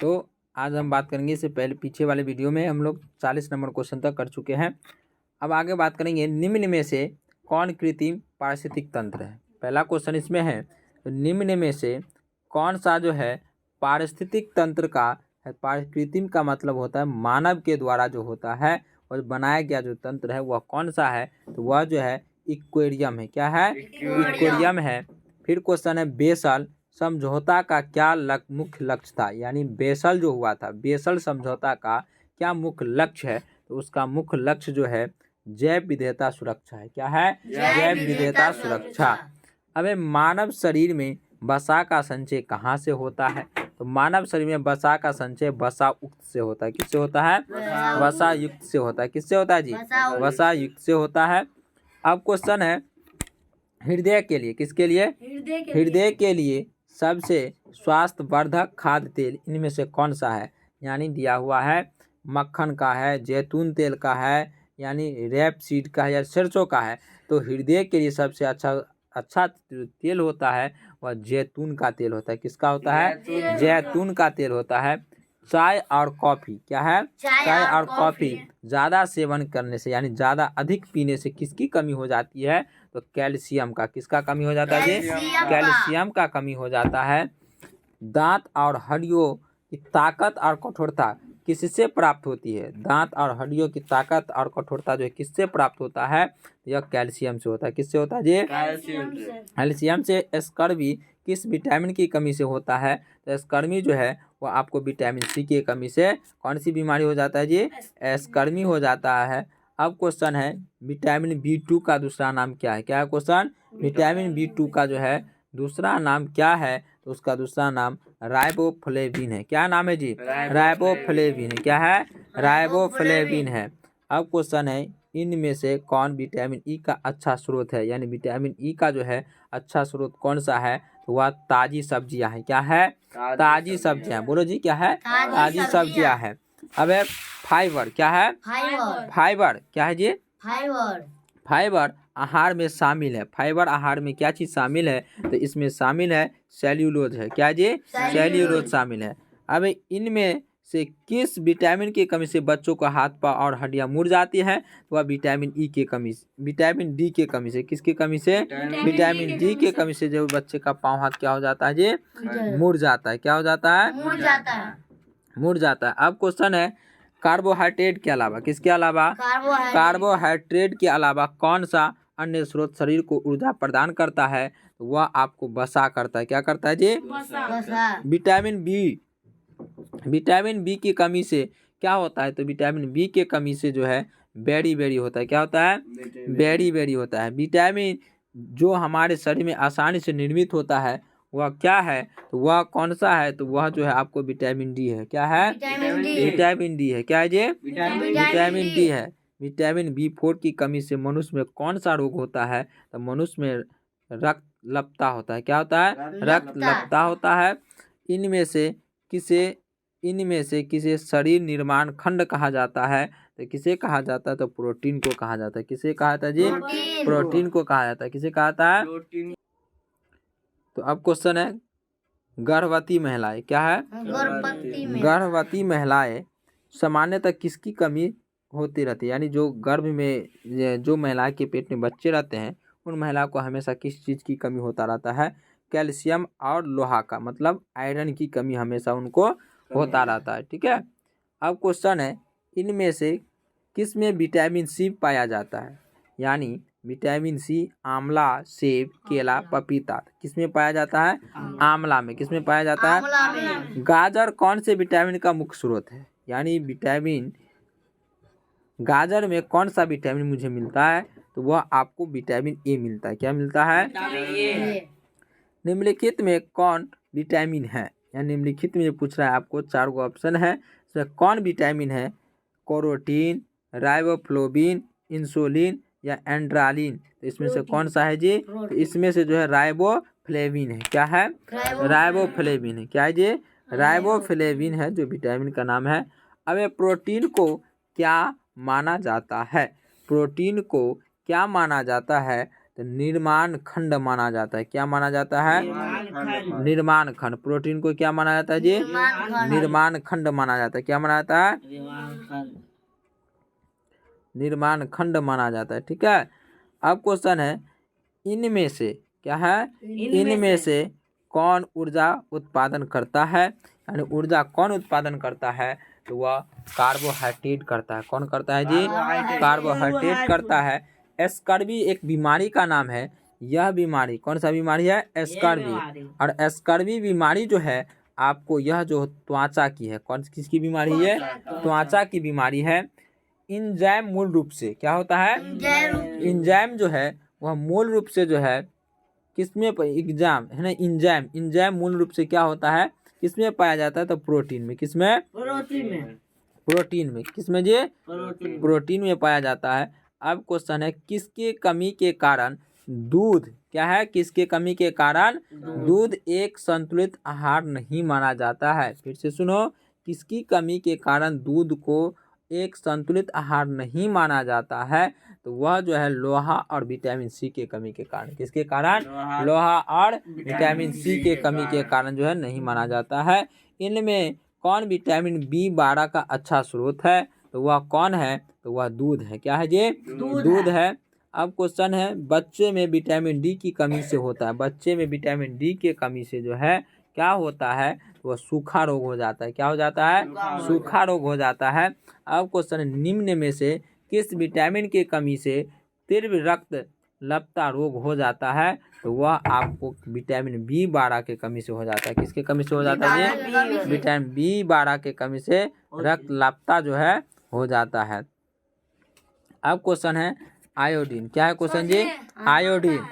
तो आज हम बात करेंगे, इससे पहले पीछे वाले वीडियो में हम लोग 40 नंबर क्वेश्चन तक कर चुके हैं। अब आगे बात करेंगे निम्न में से कौन कृत्रिम पारिस्थितिक तंत्र है। पहला क्वेश्चन इसमें है, तो निम्न में से कौन सा जो है पारिस्थितिक तंत्र का है। कृत्रिम का मतलब होता है मानव के द्वारा जो होता है और बनाया गया जो तंत्र है वह कौन सा है, तो वह जो है इक्वेरियम है। क्या है? इक्वेरियम है। फिर क्वेश्चन है बेसल समझौता का क्या मुख्य लक्ष्य था। यानी बेसल जो हुआ था, बेसल समझौता का क्या मुख्य लक्ष्य है, तो उसका मुख्य लक्ष्य जो है जैव विविधता सुरक्षा है। क्या है? जैव विविधता सुरक्षा। अब मानव शरीर में वसा का संचय कहाँ से होता है, तो मानव शरीर में वसा का संचय वसा युक्त से होता है। किससे होता है? वसा युक्त से होता है। किससे होता है जी? वसा युक्त से होता है। अब क्वेश्चन है हृदय के लिए, किसके लिए? हृदय के लिए सबसे स्वास्थ्यवर्धक खाद्य तेल इनमें से कौन सा है। यानी दिया हुआ है मक्खन का है, जैतून तेल का है, यानी रैपसीड का है या सरसों का है। तो हृदय के लिए सबसे अच्छा तेल होता है वह जैतून का तेल होता है। किसका होता है? जैतून का तेल होता है। चाय और कॉफ़ी, क्या है? चाय और कॉफ़ी ज़्यादा सेवन करने से यानी ज़्यादा अधिक पीने से किसकी कमी हो जाती है, तो कैल्शियम का। किसका कमी हो जाता है जी? कैल्शियम का कमी हो जाता है। दांत और हड्डियों की ताकत और कठोरता किससे प्राप्त होती है। दांत और हड्डियों की ताकत और कठोरता जो है किससे प्राप्त होता है, यह कैल्शियम से होता है। किससे होता है जी? कैल्शियम से। स्कर्वी किस विटामिन की कमी से होता है, तो स्कर्वी जो है वो आपको विटामिन सी की कमी से कौन सी बीमारी हो जाता है जी? स्कर्वी हो जाता है। अब क्वेश्चन है विटामिन B2 का दूसरा नाम क्या है। क्या है क्वेश्चन? विटामिन B2 का जो है दूसरा नाम क्या है, तो उसका दूसरा नाम राइबोफ्लेविन है। क्या नाम है जी? राइबोफ्लेविन है। क्या है? राइबोफ्लेविन है। अब क्वेश्चन है इनमें से कौन विटामिन ई का अच्छा स्रोत है। यानी विटामिन ई का जो है अच्छा स्रोत कौन सा है, तो वह ताजी सब्जियां हैं। क्या है? ताजी सब्जियां। बोलो जी, क्या है? ताजी सब्जियां है। अब है फाइबर। क्या है? फाइबर क्या है जी? फाइबर आहार में शामिल है। फाइबर आहार में क्या चीज़ शामिल है, तो इसमें शामिल है सेल्यूलोज है। क्या जी? सेल्यूलोज शामिल है। अब इनमें से किस विटामिन की कमी से बच्चों का हाथ पाँव और हड्डियां मुड़ जाती हैं, तो वह विटामिन ई की कमी से, विटामिन डी की कमी से। किसकी कमी से? विटामिन डी की कमी से जो बच्चे का पाँव हाथ क्या हो जाता है जी? मुड़ जाता है। क्या हो जाता है? मुड़ जाता है। अब क्वेश्चन है कार्बोहाइड्रेट के अलावा, किसके अलावा? कार्बोहाइड्रेट के अलावा कौन सा अन्य स्रोत शरीर को ऊर्जा प्रदान करता है, तो वह आपको वसा करता है। क्या करता है जी? Vitamin B. विटामिन बी की कमी से क्या होता है, तो विटामिन बी के कमी से जो है बेरी होता है। क्या होता है? बेरी होता है। विटामिन जो हमारे शरीर में आसानी से निर्मित होता है वह क्या है, तो वह कौन सा है, तो वह जो है आपको विटामिन डी है। क्या है? विटामिन डी है। क्या है जी? विटामिन डी है। विटामिन B4 की कमी से मनुष्य में कौन सा रोग होता है, तो मनुष्य में रक्त लपता होता है। क्या होता है? रक्त लपता होता है। इनमें से किसे शरीर निर्माण खंड कहा जाता है, तो किसे कहा जाता है, तो प्रोटीन को कहा जाता है। किसे कहा जाता है जी? प्रोटीन को कहा जाता है। किसे कहा जाता है? तो अब क्वेश्चन है गर्भवती महिलाएं। क्या है? गर्भवती महिलाएं सामान्यतः किसकी कमी होती रहती है। यानी जो गर्भ में जो महिला के पेट में बच्चे रहते हैं उन महिलाओं को हमेशा किस चीज़ की कमी होता रहता है, कैल्शियम और लोहा का, मतलब आयरन की कमी हमेशा उनको होता रहता है। ठीक है। अब क्वेश्चन है इनमें से किस में विटामिन सी पाया जाता है। यानी विटामिन सी आंवला, सेब, केला, पपीता किस में पाया जाता है? आंवला में। किस में पाया जाता है? गाजर कौन से विटामिन का मुख्य स्रोत है। यानी विटामिन गाजर में कौन सा विटामिन मुझे मिलता है, तो वह आपको विटामिन ए मिलता है। क्या मिलता है? निम्नलिखित में कौन विटामिन है। या निम्नलिखित में पूछ रहा है आपको, 4 गो ऑप्शन है, इसमें कौन विटामिन है, कैरोटीन, राइबोफ्लोविन, इंसुलिन या एंड्रालिन, तो इसमें से कौन सा है जी? तो इसमें से जो है राइबोफ्लेविन है। क्या है? राइबोफ्लेविन है। क्या है जी? राइबोफ्लेविन है जो विटामिन का नाम है। अब ये प्रोटीन को क्या माना जाता है, प्रोटीन को क्या माना जाता है, तो निर्माण खंड माना जाता है। क्या माना जाता है? निर्माण खंड। प्रोटीन को क्या माना जाता है जी? निर्माण खंड माना जाता है। क्या माना जाता है? निर्माण खंड माना जाता है। ठीक है। अब क्वेश्चन है, इनमें से क्या है? इनमें से कौन ऊर्जा उत्पादन करता है? यानी ऊर्जा कौन उत्पादन करता है? तो वह कार्बोहाइड्रेट करता है। कौन करता है जी? कार्बोहाइड्रेट करता है। स्कर्वी एक बीमारी का नाम है। यह बीमारी कौन सा बीमारी है? स्कर्वी। और स्कर्वी बीमारी जो है आपको, यह जो त्वचा की है, कौन किसकी बीमारी है? त्वचा की बीमारी है। इंजाइम मूल रूप से क्या होता है? इंजाइम जो है वह मूल रूप से जो है किसमें एग्जाम है ना, इंजाइम मूल रूप से क्या होता है, किसमें पाया जाता है? तो प्रोटीन में। किसमें? प्रोटीन में। किसमें जी? प्रोटीन में पाया जाता है। अब क्वेश्चन है, किसके कमी के कारण दूध क्या है? किसके कमी के कारण दूध एक संतुलित आहार नहीं माना जाता है? फिर से सुनो, किसकी कमी के कारण दूध को एक संतुलित आहार नहीं माना जाता है? तो वह जो है लोहा और विटामिन सी के कमी के कारण। किसके कारण? लोहा और विटामिन सी के कमी के कारण जो है नहीं माना जाता है। इनमें कौन विटामिन B12 का अच्छा स्रोत है? तो वह कौन है? तो वह दूध है। क्या है जी? दूध है। अब क्वेश्चन है, बच्चे में विटामिन डी की कमी से होता है। बच्चे में विटामिन डी के कमी से जो है क्या होता है? वह सूखा रोग हो जाता है। क्या हो जाता है? सूखा रोग हो जाता है। अब क्वेश्चन है, निम्न में से किस विटामिन के कमी से तीव्र रक्त लपता रोग हो जाता है? तो वह आपको विटामिन B12 के कमी से हो जाता है। किसके कमी से हो जाता है? विटामिन B12 के कमी से रक्त लपता जो है हो जाता है। अब क्वेश्चन है आयोडीन। क्या है क्वेश्चन जी? आयोडीन।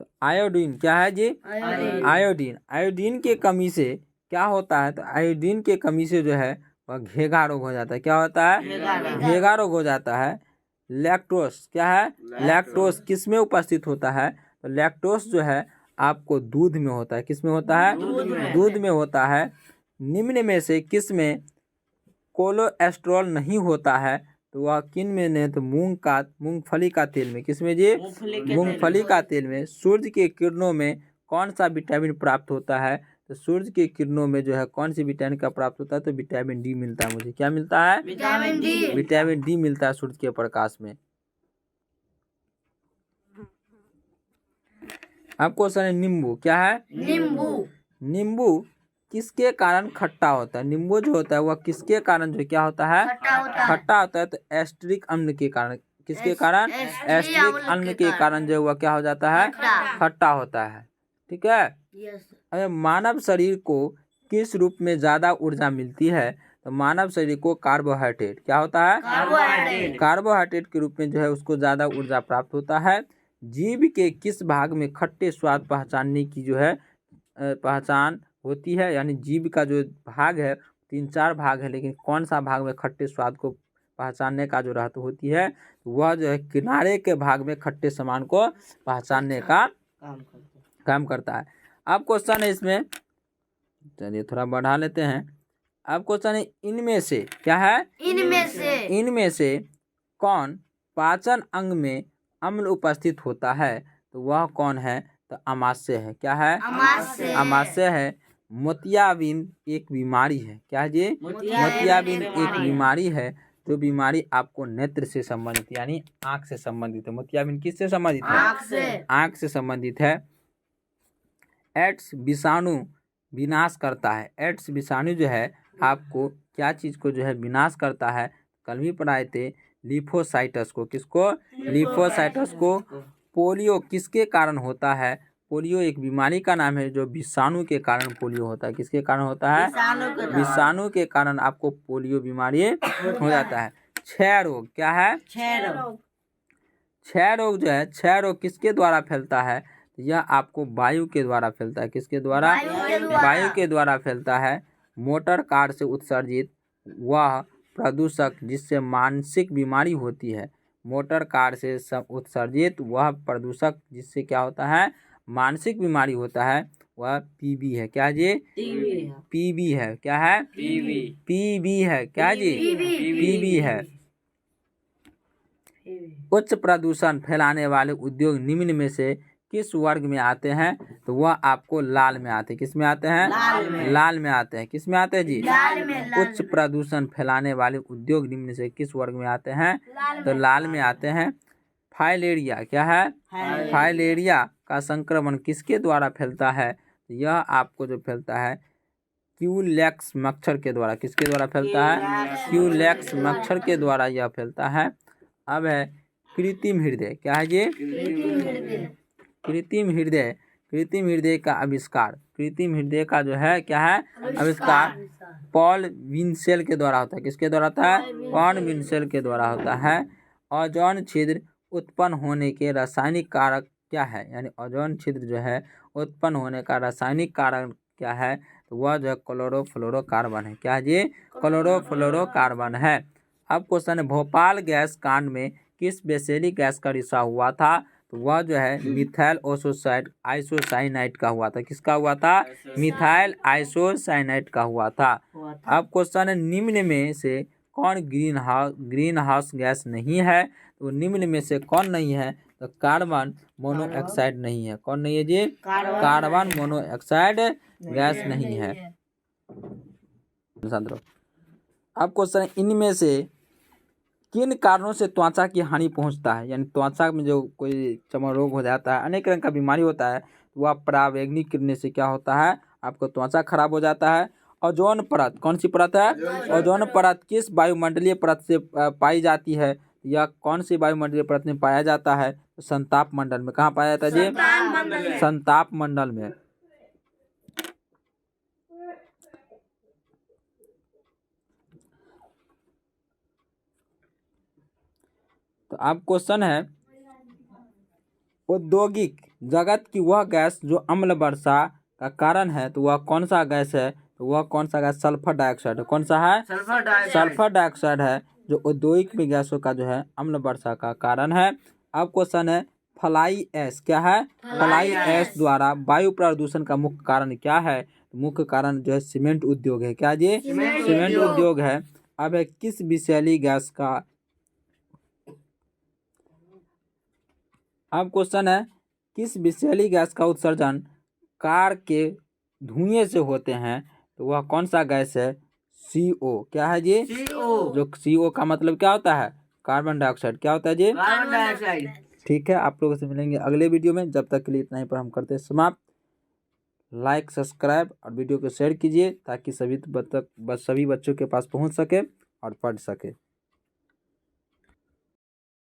तो आयोडीन क्या है जी? आयोडीन के कमी से क्या होता है? तो आयोडीन के कमी से जो है वह घेघा रोग हो जाता है। क्या होता है? घेघा रोग हो जाता है। लैक्टोस क्या है? लैक्टोस किस में उपस्थित होता है? तो लैक्टोस जो है आपको दूध में होता है। किस में होता है? दूध में होता है। निम्न में से किस में कोलेस्ट्रॉल नहीं होता है? तो वह किन में नहीं? तो मूंगफली का तेल में। किस में जी? मूंगफली का तेल में। सूर्य के किरणों में कौन सा विटामिन प्राप्त होता है? तो सूर्य के किरणों में जो है कौन सी विटामिन का प्राप्त होता है? तो विटामिन डी मिलता है मुझे। क्या मिलता है? विटामिन डी मिलता है सूर्य के प्रकाश में। अब क्वेश्चन है, नींबू क्या है? नींबू किसके कारण खट्टा होता है? नींबू जो होता है वह किसके कारण जो क्या होता है? खट्टा होता है। तो एस्ट्रिक अम्ल के कारण। किसके कारण? एस्ट्रिक अम्ल के कारण जो वह क्या हो जाता है? खट्टा होता है। ठीक है। अरे मानव शरीर को किस रूप में ज्यादा ऊर्जा मिलती है? तो मानव शरीर को कार्बोहाइड्रेट क्या होता है? कार्बोहाइड्रेट के रूप में जो है उसको ज्यादा ऊर्जा प्राप्त होता है। जीभ के किस भाग में खट्टे स्वाद पहचानने की जो है पहचान होती है? यानी जीभ का जो भाग है 3-4 भाग है, लेकिन कौन सा भाग में खट्टे स्वाद को पहचानने का जो रहता होती है? वह जो है किनारे के भाग में खट्टे सामान को पहचानने का काम करता है। अब क्वेश्चन है इसमें, चलिए थोड़ा बढ़ा लेते हैं। अब क्वेश्चन है, इनमें से क्या है? इनमें से कौन पाचन अंग में अम्ल उपस्थित होता है? तो वह कौन है? तो अमाशय है। क्या है? अमाशय है। मोतियाबिंद एक बीमारी है। क्या है जी? मोतियाबिंद एक बीमारी है। जो बीमारी आपको नेत्र से संबंधित यानी आंख से संबंधित है। मोतियाबिंद किससे संबंधित है? आंख से संबंधित है। एड्स विषाणु विनाश करता है। एड्स विषाणु जो है आपको क्या चीज को जो है विनाश करता है? कल भी पढ़ाए थे, लिम्फोसाइटस को। किसको? लिम्फोसाइटस को। पोलियो किसके कारण होता है? पोलियो एक बीमारी का नाम है जो विषाणु के कारण पोलियो होता है। किसके कारण होता है? विषाणु के कारण आपको पोलियो बीमारी हो जाता है। क्षय रोग क्या है? क्षय रोग जो है, क्षय रोग किसके द्वारा फैलता है? यह आपको वायु के द्वारा फैलता है। किसके द्वारा? वायु के द्वारा फैलता है। मोटर कार से उत्सर्जित वह प्रदूषक जिससे मानसिक बीमारी होती है। मोटर कार से उत्सर्जित वह प्रदूषक जिससे क्या होता है? मानसिक बीमारी होता है, वह पीबी है। क्या जी? पीबी है। क्या है? पीबी है। क्या जी? पीबी है। उच्च प्रदूषण फैलाने वाले उद्योग निम्न में से किस वर्ग में आते हैं? तो वह आपको लाल में आते हैं। किस में आते हैं? लाल में आते हैं। किस में आते हैं जी? उच्च प्रदूषण फैलाने वाले उद्योग निम्न से किस वर्ग में आते हैं? तो लाल में आते हैं। फाइलेरिया। क्या है? फाइलेरिया का संक्रमण किसके द्वारा फैलता है? यह आपको जो फैलता है क्यूलेक्स मच्छर के द्वारा। किसके द्वारा फैलता है? क्यूलेक्स मच्छर के द्वारा यह फैलता है। अब है कृत्रिम हृदय। क्या है ये? कृत्रिम हृदय। कृत्रिम हृदय का आविष्कार, कृत्रिम हृदय का जो है क्या है आविष्कार, पॉल विंसेल के द्वारा होता है। किसके द्वारा होता है? पॉल विंसेल के द्वारा होता है। ओजोन छिद्र उत्पन्न होने के रासायनिक कारक क्या है? यानी ओजोन छिद्र जो है उत्पन्न होने का रासायनिक कारक क्या है? तो वह जो है क्लोरोफ्लोरोकार्बन है। क्या है ये? क्लोरोफ्लोरोकार्बन है। अब क्वेश्चन है भोपाल गैस कांड में किस वैसेलिक गैस का रिसाव हुआ था? तो वह जो है मिथाइल आइसोसाइनाइड का हुआ था। किसका हुआ था? मिथाइल आइसोसाइनाइड का हुआ था। अब क्वेश्चन है निम्न में से कौन ग्रीन हाउस गैस नहीं है? तो निम्न में से कौन नहीं है? तो कार्बन मोनोऑक्साइड नहीं है। कौन नहीं है जी? कार्बन मोनोऑक्साइड गैस नहीं है। अब क्वेश्चन है इनमें से किन कारणों से त्वचा की हानि पहुंचता है? यानी त्वचा में जो कोई चर्म रोग हो जाता है, अनेक रंग का बीमारी होता है, वह पराबैंगनी किरणें से क्या होता है? आपको त्वचा खराब हो जाता है। ओजोन परत, कौन सी परत है? ओजोन परत किस वायुमंडलीय परत से पाई जाती है? यह कौन सी वायुमंडलीय परत में पाया जाता है? संताप मंडल में। कहाँ पाया जाता है जी? संताप मंडल में। तो अब क्वेश्चन है औद्योगिक जगत की वह गैस जो अम्ल वर्षा का कारण है, तो वह कौन सा गैस है? तो वह कौन सा गैस? सल्फर डाइऑक्साइड है। कौन सा है? सल्फर डाइऑक्साइड है जो औद्योगिक गैसों का जो है अम्ल वर्षा का कारण है। अब क्वेश्चन है फ्लाई ऐश। क्या है? फ्लाई ऐश द्वारा वायु प्रदूषण का मुख्य कारण क्या है? मुख्य कारण जो है सीमेंट उद्योग है। क्या जी? सीमेंट उद्योग है। अब है किस विषैली गैस का, अब क्वेश्चन है किस विषैली गैस का उत्सर्जन कार के धुएं से होते हैं? तो वह कौन सा गैस है? CO। क्या है जी? जो CO का मतलब क्या होता है? Carbon dioxide. क्या होता है जी? Carbon dioxide. ठीक है, आप लोगों से मिलेंगे अगले वीडियो में। जब तक के लिए इतना ही पर हम करते हैं समाप्त। लाइक, सब्सक्राइब और वीडियो को शेयर कीजिए ताकि सभी बच्चों के पास पहुंच सके और पढ़ सके।